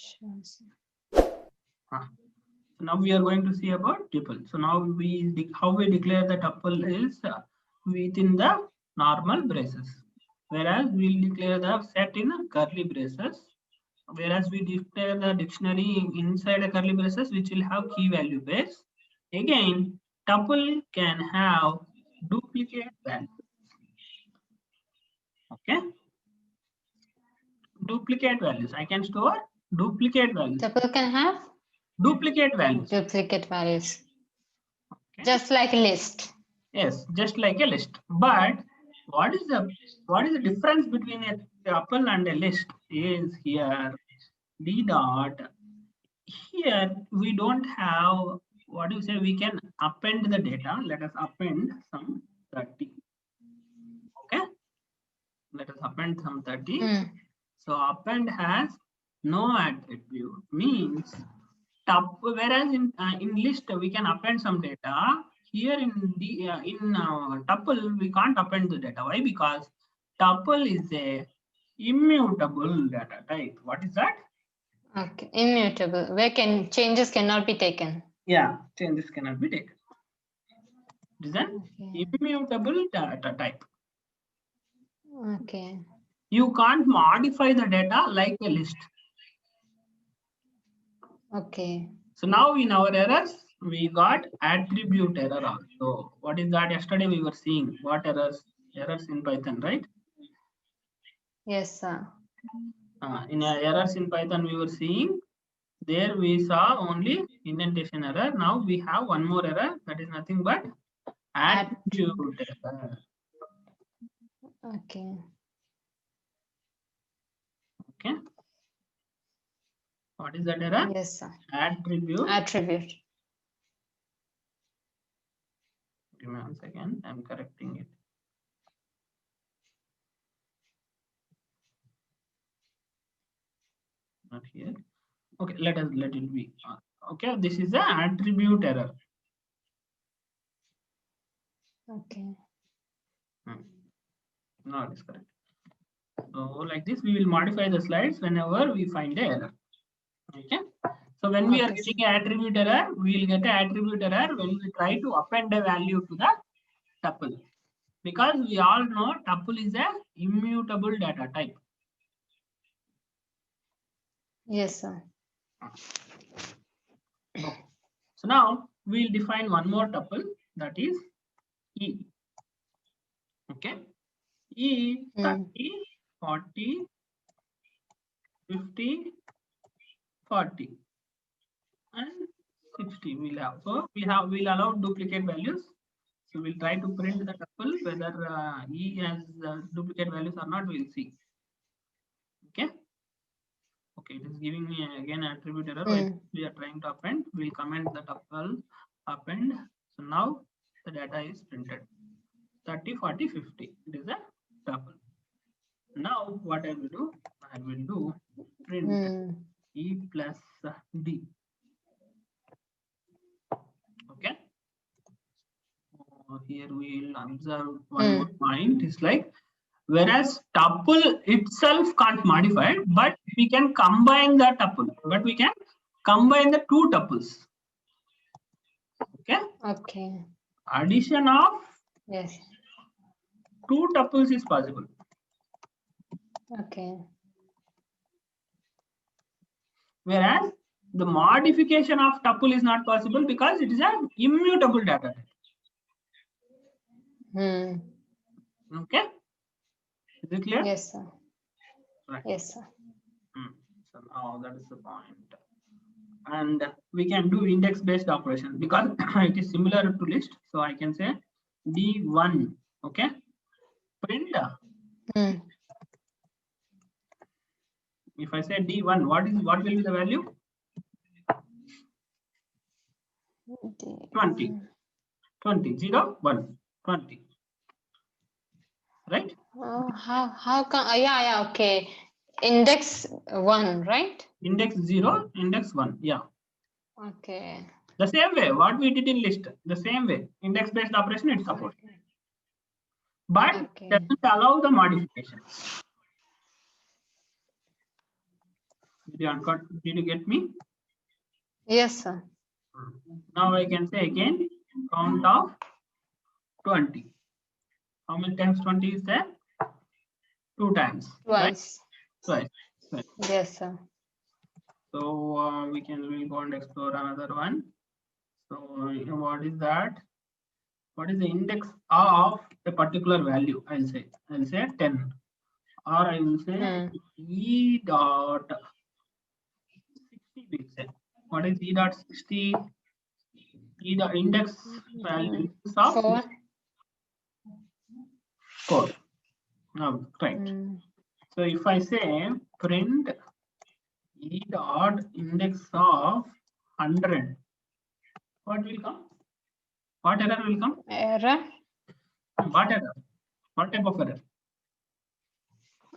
Sure, sir. So now we are going to see about tuple. So now how we declare the tuple is within the normal braces, whereas we'll declare the set in curly braces, whereas we declare the dictionary inside a curly braces which will have key value pairs. Again, tuple can have duplicate values. Okay, duplicate values. I can store duplicate values. Tuple can have Duplicate values. duplicate values, Okay. just like a list. Yes, just like a list. But what is the difference between a tuple and a list is here d dot. Here we don't have, what do you say, we can append the data. Let us append some 30. Okay, let us append some 30. So append has no attribute, means whereas in list we can append some data. Here in tuple we can't append the data. Why? Because tuple is a immutable data type. What is that? Okay, immutable, where changes cannot be taken. Yeah, changes cannot be taken. It is an Okay. immutable data type. Okay. You can't modify the data like a list. Okay. So now in our errors, we got attribute error also. What is that? Yesterday we were seeing what errors in Python, right? Yes, sir. In errors in Python we were seeing, there we saw only indentation error. Now we have one more error, that is nothing but attribute error. Okay. Okay. What is that error? Yes, sir. Attribute. Attribute. Give me 1 second. I'm correcting it. Not here. Okay, let it be. Okay, this is the attribute error. Okay. No, it is correct. So like this, we will modify the slides whenever we find the error. Okay. So when we are getting an attribute error, we will get an attribute error when we try to append a value to the tuple. Because we all know tuple is a immutable data type. Yes, sir. Okay. So now we'll define one more tuple, that is E. Okay. E 30, 40, 50, 40, and 60 we'll have. So we'll allow duplicate values. So we'll try to print the tuple whether E has duplicate values or not. We'll see. Okay. Okay, it is giving me again attribute error. When we are trying to append, we'll comment the tuple append. So now the data is printed 30, 40, 50. It is a tuple. Now what I will do? I will do print E plus D. Okay. Here we will observe one more point. It's like, whereas tuple itself can't modify it, but we can combine the tuple. But we can combine the two tuples. Okay. Okay. Addition of two tuples is possible. Okay. Whereas the modification of tuple is not possible because it is an immutable data type. Okay. Is it clear? Yes, sir. Right. Yes, sir. So now that is the point. And we can do index based operation because it is similar to list. So I can say D1. Okay. Print. If I say D1, what will be the value? 20. 20. 0, 1. 20. Right? How come? Yeah, okay. Index 1, right? Index 0, index 1. Yeah. Okay. The same way, what we did in list, the same way. Index based operation it supports. But doesn't allow the modification. Did you get me? Yes, sir. Now I can say again, count of 20. How many times 20 is there? 2 times. Right? Twice. Twice. Right. Yes, sir. So we'll go and explore another one. So what is that? What is the index of a particular value? I'll say 10, or I will say E dot 60. We'll say what is E dot 60? E the index value of 4. 4. Right. So if I say print E dot index of 100, what will come? What error will come? Error. What error? What type of error?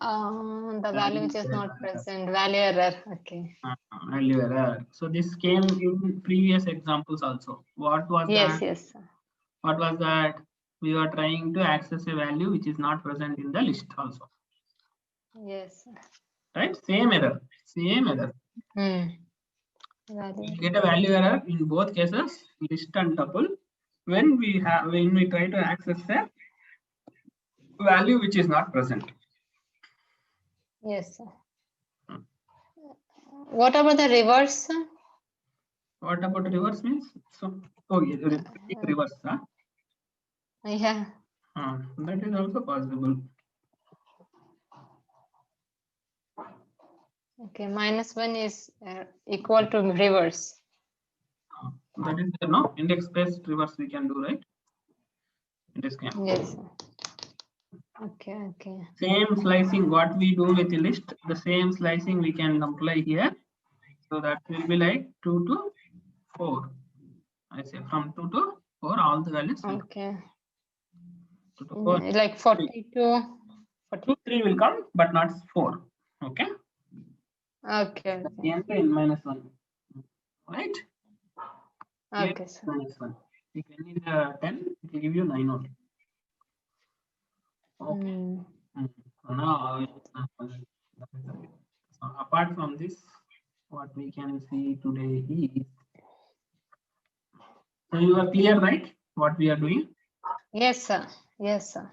The value which is not present. Value error. Okay. Value error. So this came in previous examples also. What was Yes, that? yes, sir. What was that? We were trying to access a value which is not present in the list also. Yes, sir. Right? Same error. Same error. Value. We get a value error in both cases, list and tuple, when we try to access a value which is not present. Yes, sir. What about the reverse, sir? What about reverse means? So, reverse. Huh? Yeah. That is also possible. Okay, -1 is equal to reverse. That is no index based reverse we can do, right? Index can. Yes, sir. Okay, okay. Same slicing what we do with the list, the same slicing we can apply here. So that will be like 2 to 4. I say from 2 to 4, all the values. Okay. 2 to 4. Like 42. 2, 3 will come, but not 4. Okay. Okay. The answer in -1. Right? Okay, sir. -1. If you need 10, it will give you 9 only. Okay. So now, so apart from this, what we can see today is, so you are clear, right? What we are doing? Yes, sir. Yes, sir.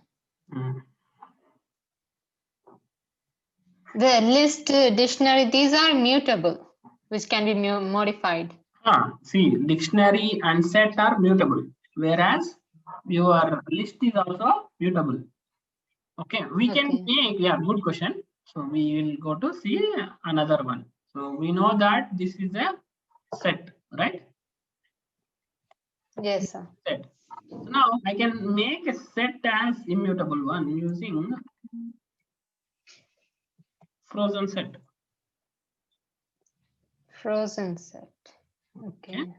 The list, dictionary, these are mutable, which can be modified. See, dictionary and set are mutable, whereas your list is also mutable. Okay, we can make, good question. So we will go to see another one. So we know that this is a set, right? Yes, sir. Set. So now I can make a set as immutable one using frozen set. Frozen set. Okay.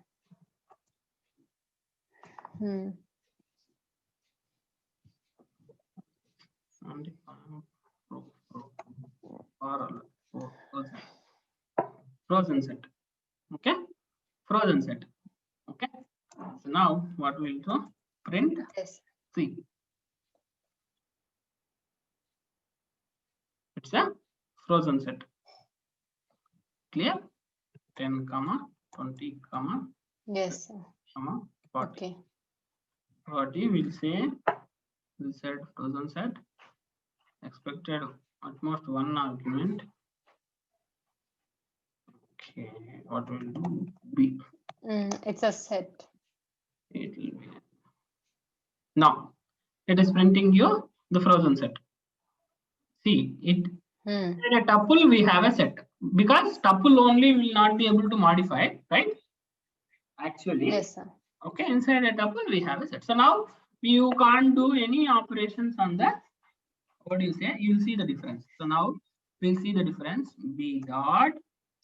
Frozen set. Okay. Frozen set. Okay. So now what we'll do? Print C. It's a frozen set. Clear? 10, 20, yes, sir. 40. Okay. 40 will say we said frozen set. Expected at most one argument. Okay, what will do? B. It's a set. It will be. Now it is printing you the frozen set. See it. In a tuple we have a set, because tuple only will not be able to modify, right? Actually, yes, sir. Okay, inside a tuple we have a set. So now you can't do any operations on the, what do you say? You'll see the difference. So now we'll see the difference. B dot,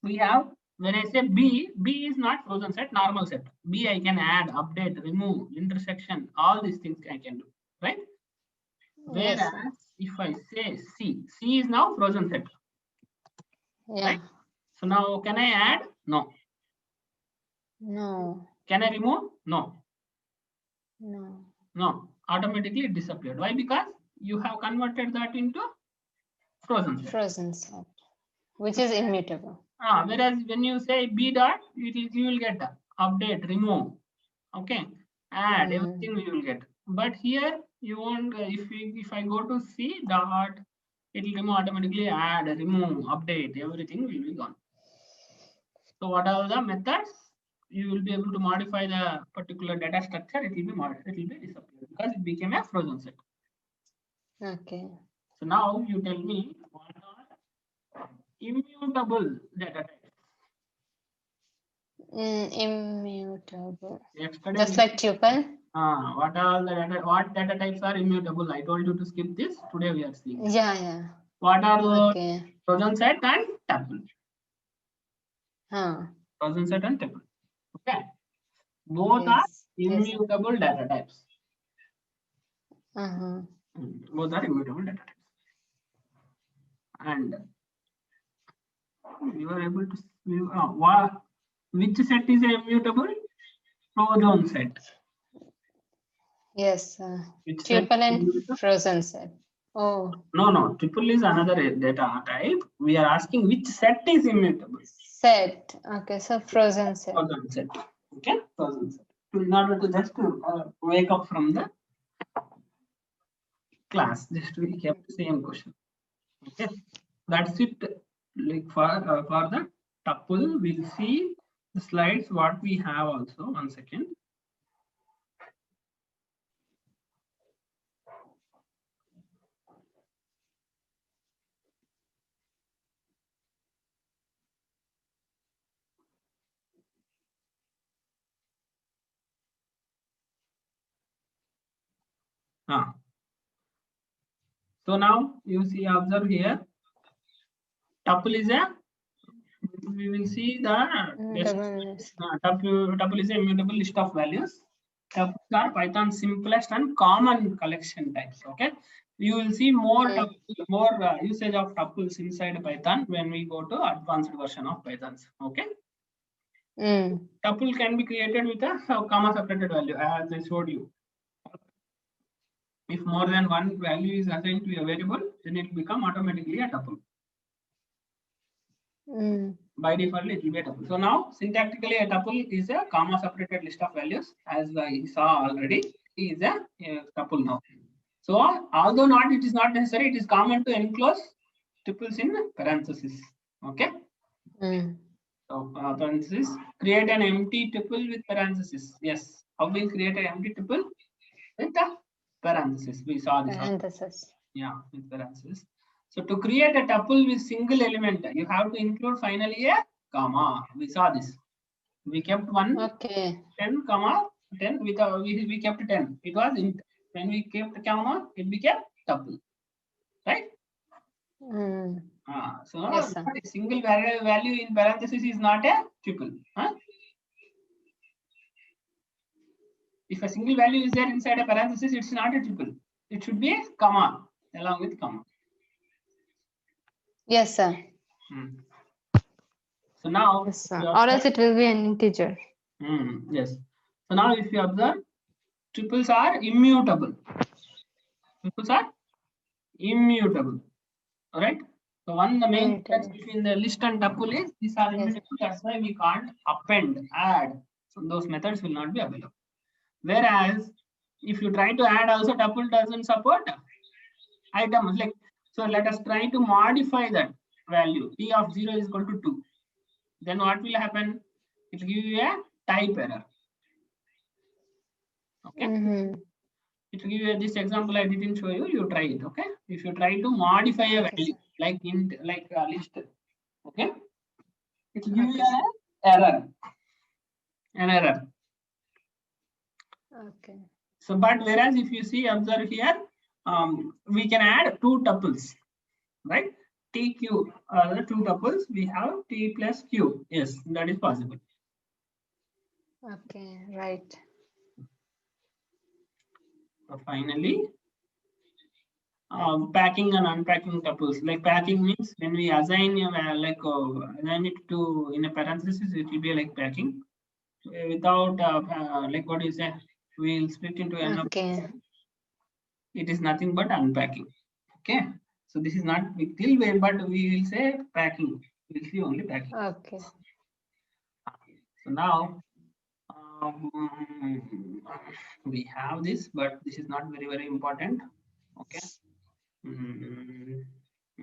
we have, when I say B is not frozen set, normal set. B I can add, update, remove, intersection, all these things I can do, right? Whereas yes, if I say C is now frozen set. Yeah. Right? So now can I add? No. No. Can I remove? No. No. No. Automatically it disappeared. Why? Because you have converted that into frozen set. Frozen set. which is immutable. Whereas when you say b dot, you will get update, remove, okay, add, everything you will get. But here you won't. If I go to c dot, it will remove automatically, add, remove, update, everything will be gone. So what are the methods? You will be able to modify the particular data structure. It will be modified. It will be disappeared because it became a frozen set. Okay. So now you tell me what are immutable data types. Immutable. Yesterday Just like tuple. What are the data? What data types are immutable? I told you to skip this. Today we are seeing. Yeah. What are the Okay. frozen set and tuple? Huh. Frozen set and tuple. Okay. Both are immutable data types. Both are immutable data types. And you are able to which set is immutable? Frozen set. Yes. Which Tuple and frozen set. Oh. No. Tuple is another data type. We are asking which set is immutable. Set. Okay. So frozen set. Frozen set. Okay. Frozen set. In order to just wake up from the class, just we kept the same question. Okay. That's it. Like for the tuple, we'll see the slides what we have also. 1 second. So now you see, observe here. Tuple is a. We will see the tuple is a immutable list of values. Tuples are Python's simplest and common collection types. Okay, you will see more usage of tuples inside Python when we go to advanced version of Python. Okay. Tuple can be created with a comma separated value, as I showed you. If more than one value is assigned to a variable, then it will become automatically a tuple. By default, it will be a tuple. So now, syntactically, a tuple is a comma separated list of values, as I saw already. It is a tuple now. So, although it is not necessary, it is common to enclose tuples in parentheses. Okay. So, parentheses, create an empty tuple with parentheses. Yes. How will create an empty tuple? With the parentheses. We saw this. Parentheses. Yeah, with parentheses. So to create a tuple with single element, you have to include finally a comma. We saw this. We kept 1. Okay. 10 comma 10 with we kept 10. It was int. When we kept comma, it became tuple. Right? So yes, a single value in parentheses is not a tuple. If a single value is there inside a parenthesis, it's not a tuple. It should be a comma along with comma. Yes, sir. So now, yes, or else it will be an integer. Yes. So now, if you observe, tuples are immutable. Tuples are immutable. All right. So the main difference between the list and tuple is these are immutable. That's why we can't append, add. So those methods will not be available. Whereas, if you try to add also, tuple doesn't support items. Like, so let us try to modify that value. T of 0 is equal to 2. Then what will happen? It will give you a type error. Okay. It will give you this example I didn't show you. You try it. Okay. If you try to modify a value like int, like a list, okay, it will give you an error. Okay. So, but whereas if you see, observe here, we can add 2 tuples, right? TQ, the 2 tuples, we have T plus Q. Yes, that is possible. Okay, right. So finally, packing and unpacking tuples. Like packing means when we assign assign it to in a parenthesis, it will be like packing. Without like what you say, we'll split into n. Okay. It is nothing but unpacking. Okay. So this is not big deal, but we will say packing. We'll see only packing. Okay. So now we have this, but this is not very important. Okay.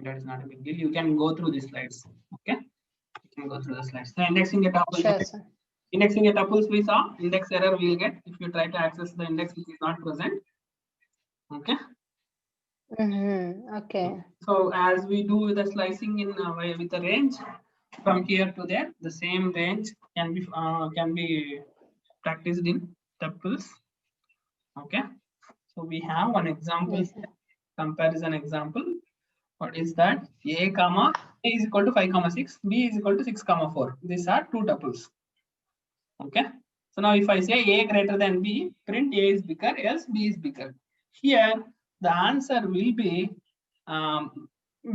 That is not a big deal. You can go through the slides. Okay. You can go through the slides. So indexing a tuple. Sure, sir. Indexing a tuples we saw. Index error we will get if you try to access the index which is not present. Okay. Okay. So as we do with the slicing in with the range from here to there, the same range can be practiced in tuples. Okay. So we have one example, Yes, comparison example. What is that? A comma A is equal to 5 comma 6, B is equal to 6 comma 4. These are two tuples. Okay. So now if I say A greater than B, print A is bigger, else B is bigger. Here the answer will be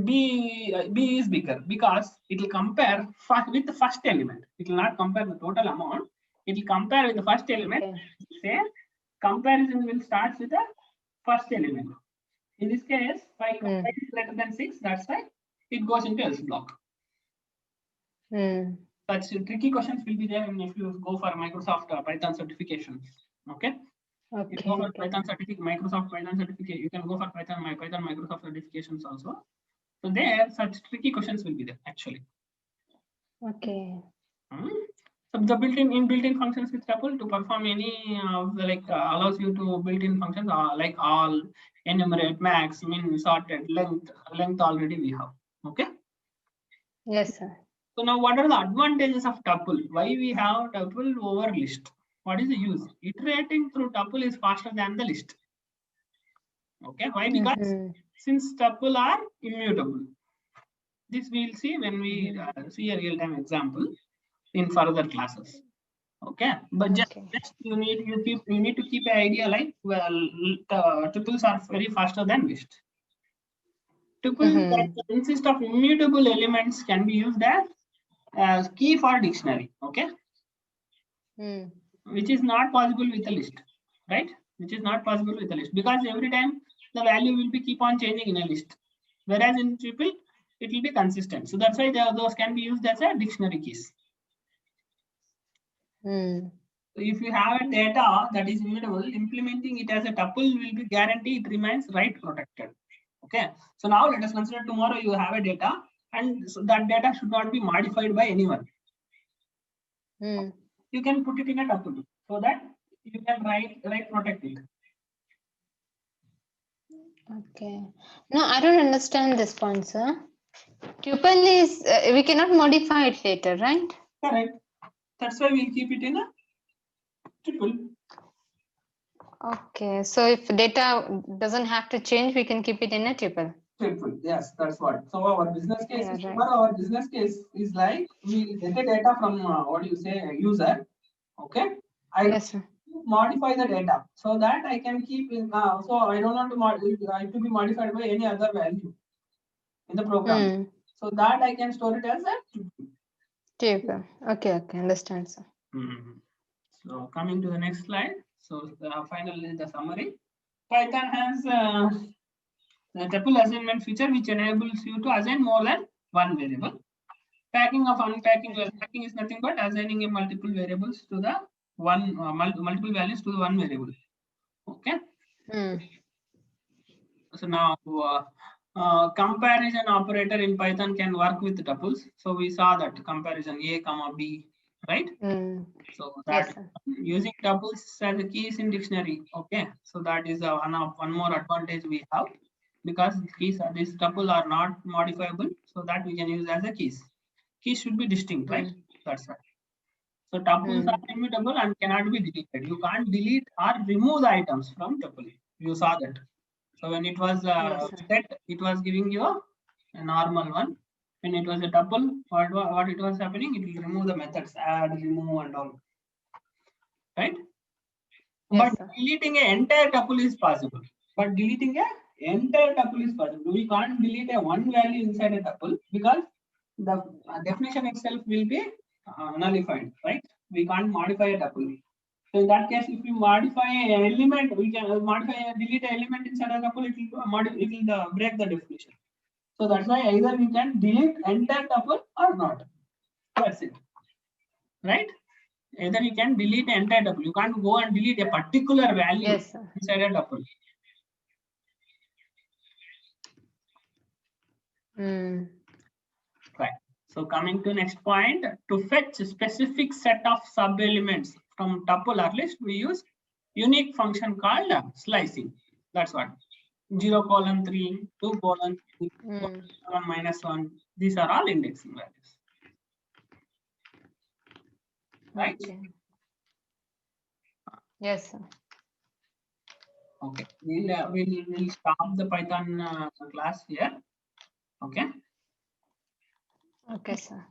B is bigger because it will compare with the first element. It will not compare the total amount. It will compare with the first element. Okay. Say comparison will start with the first element. In this case, 5 is greater than 6. That's why it goes into else block. Such tricky questions will be there if you go for Microsoft Python certifications. Okay. Okay. You go for Python certificate, Microsoft Python certificate. You can go for Python Microsoft certifications also. So there, such tricky questions will be there actually. Okay. So the built-in functions with tuple to perform any allows you to built-in functions like all, enumerate, max, min, sorted, length already we have. Okay. Yes, sir. So now what are the advantages of tuple? Why we have tuple over list? What is the use? Iterating through tuple is faster than the list. Okay. Why? Because since tuple are immutable. This we'll see when we see a real-time example in further classes. Okay, but just you need to keep an idea like tuples are very faster than list. Tuples that consist of immutable elements can be used as key for dictionary. Okay, which is not possible with a list, right? Which is not possible with a list because every time the value will be keep on changing in a list, whereas in tuple it will be consistent. So that's why those can be used as a dictionary keys. So if you have a data that is immutable, implementing it as a tuple will be guaranteed it remains right protected. Okay. So now let us consider tomorrow you have a data and so that data should not be modified by anyone. You can put it in a tuple so that you can write protect it. Okay. No, I don't understand this point, sir. Tuple is we cannot modify it later, right? Correct. That's why we'll keep it in a tuple. Okay. So if data doesn't have to change, we can keep it in a tuple. Tuple. Yes, that's what. So our business case our business case is like we get the data from user. Okay. Yes, sir. Modify the data so that I can keep in so I don't want to be modified by any other value in the program. So that I can store it as a tuple. Okay, understand, sir. So coming to the next slide. So finally the summary. Python has the tuple assignment feature which enables you to assign more than one variable. Packing of unpacking. Packing is nothing but assigning a multiple variables to the multiple values to the one variable. Okay. So now comparison operator in Python can work with tuples. So we saw that comparison A comma B, right? So that using tuples as a keys in dictionary. Okay. So that is one more advantage we have because these tuple are not modifiable. So that we can use as a keys. Keys should be distinct, right? That's right. So tuples are immutable and cannot be deleted. You can't delete or remove the items from tuple. You saw that. So when it was set, it was giving you a normal one. When it was a tuple, what it was happening, it will remove the methods, add, remove, and all. Right? Yes, but deleting an entire tuple is possible. But deleting an entire tuple is possible. We can't delete a one value inside a tuple because the definition itself will be nullified, right? We can't modify a tuple. So in that case, if you modify an element, we can delete an element inside a tuple. It will break the definition. So that's why either we can delete entire tuple or not. That's it. Right? Either you can delete the entire tuple. You can't go and delete a particular value Yes, sir. inside a tuple. Right. So coming to next point, to fetch a specific set of sub-elements from tuple or list, we use unique function called slicing. That's what. 0 colon 3, 2 colon 3, 1 minus 1. These are all indexing values. Right? Okay. Yes, sir. Okay. We'll stop the Python class here. Okay. Okay, sir.